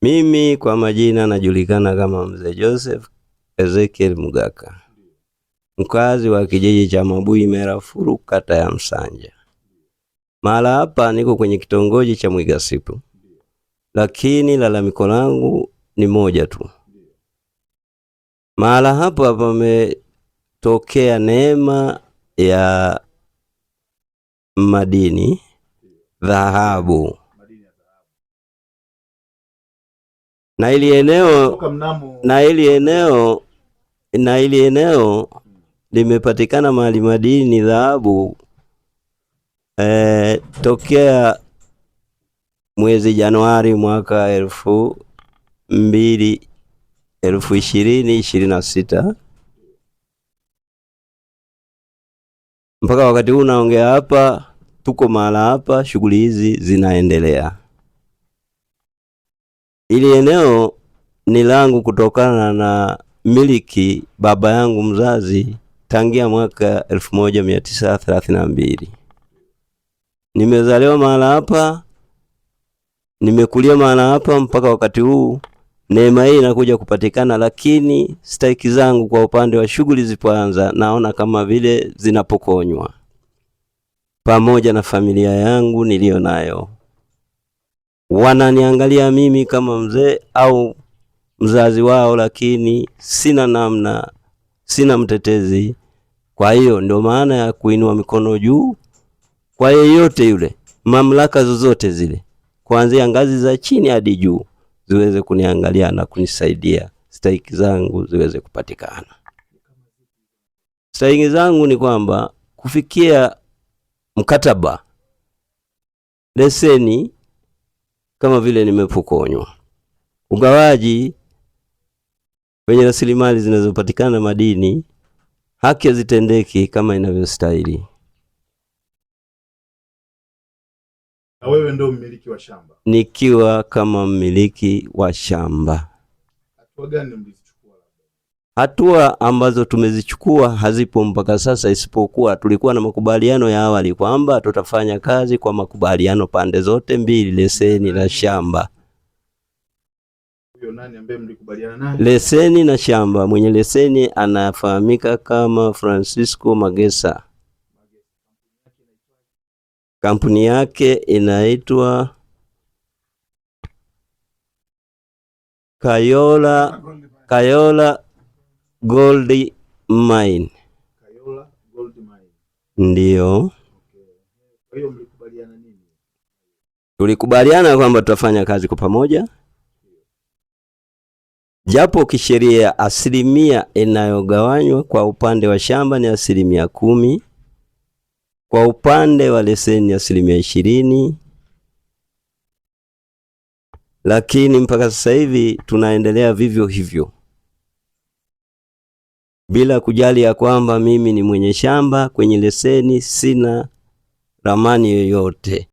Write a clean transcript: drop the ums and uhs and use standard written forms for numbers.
Mimi kwa majina najulikana kama Mzee Joseph Ezekiel Mugaka, mkazi wa kijiji cha Mabui Merafuru, kata ya Msanja. Mahala hapa niko kwenye kitongoji cha Mwigasipu, lakini lalamiko langu ni moja tu. Mahala hapa pametokea neema ya madini dhahabu, na ili eneo limepatikana mahali madini dhahabu tokea mwezi Januari mwaka 2026 mpaka wakati huu naongea hapa, tuko mahala hapa, shughuli hizi zinaendelea. Ili eneo ni langu kutokana na miliki baba yangu mzazi tangia mwaka 1932. Nimezaliwa mahala hapa, nimekulia mahala hapa mpaka wakati huu neema hii inakuja kupatikana, lakini stahiki zangu kwa upande wa shughuli zipoanza naona kama vile zinapokonywa, pamoja na familia yangu nilio nayo. Wananiangalia mimi kama mzee au mzazi wao, lakini sina namna, sina mtetezi. Kwa hiyo ndio maana ya kuinua mikono juu kwa yeyote yule, mamlaka zozote zile, kuanzia ngazi za chini hadi juu, ziweze kuniangalia na kunisaidia stahiki zangu ziweze kupatikana. Stahiki zangu ni kwamba kufikia mkataba, leseni kama vile nimepokonywa, ugawaji kwenye rasilimali zinazopatikana madini, haki hazitendeki kama inavyostahili. Na wewe ndio mmiliki wa shamba? Nikiwa kama mmiliki wa shamba. Hatua gani mlizichukua? Hatua ambazo tumezichukua hazipo mpaka sasa, isipokuwa tulikuwa na makubaliano ya awali kwamba tutafanya kazi kwa makubaliano pande zote mbili, leseni na shamba. Huyo nani ambaye mlikubaliana naye? Leseni na shamba, mwenye leseni anafahamika kama Francisco Magesa. Kampuni yake inaitwa Kayola Gold Mine. Kayola Gold Mine. Ndio. Okay. Kwa hiyo mlikubaliana nini? Tulikubaliana kwamba tutafanya kazi kwa pamoja, japo kisheria asilimia inayogawanywa kwa upande wa shamba ni 10%, kwa upande wa leseni 20%, lakini mpaka sasa hivi tunaendelea vivyo hivyo, bila kujali ya kwamba mimi ni mwenye shamba. Kwenye leseni sina ramani yoyote,